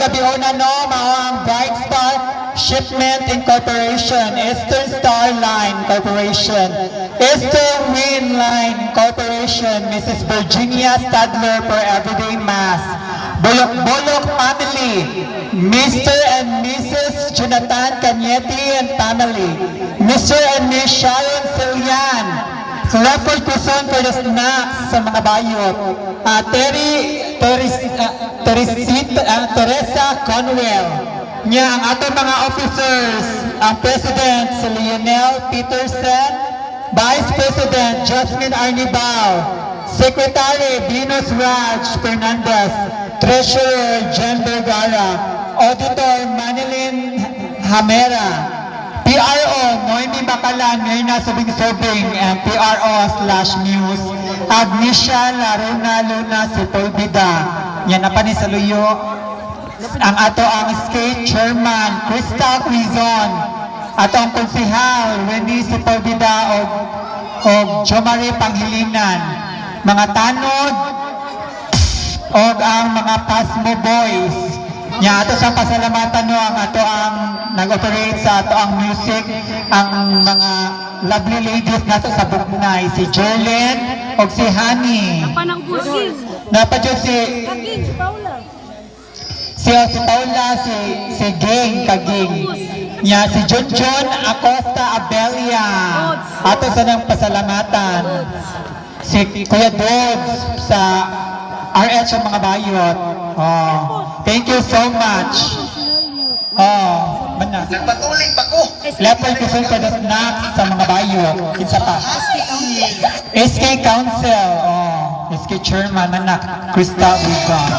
magabiuna no, mao ang Bright Star Shipment Incorporation, Eastern Star Line Corporation, Eastern Wind Line Corporation, Mrs. Virginia Stadler for Everyday Mass, Bolok family, Mr. and Mrs. Jonathan Cañete and family, Mr. and Miss Sharon Silian, Leopard Quezon for the snacks sa mga bayot, Teresa Conwell, niya ang atong mga officers, ang President si Lionel Peterson, Vice President Jasmine Arnibao, Secretary Venus Raj Fernandez, Treasurer Jen Vergara, Auditor Manilyn Hamera, PRO Noemi Bakalan, Mirna Subing-Subing, and PRO/News, Agnisha Laruna Luna Sepulveda. Yan na pa ni Saluyo. Ang ato ang skate chairman, Krista Quizon, ato ang konsihal, Wendy Sepulveda o Jomari Panghilinan, mga tanod o ang mga Pasmo Boys. Nya ato sa pasalamatan no ang ato ang nag-operate sa ato ang music, ang mga lovely ladies nato sa Buknay, si Jerlyn o si Honey. Napadyo si Paula. Si Paula, si Ging Kaging. Nya si Junjun Acosta Abelia. Ato sa nang pasalamatan. Si Kuya Dogs sa RH ang mga bayot. Oh, thank you so much. Oh, mana. Nagpatuling pa ko. Leopard Quezon for the snacks sa mga bayot. Kinsa pa? SK Council. Oh, SK Chairman, mana. Krista Ugan.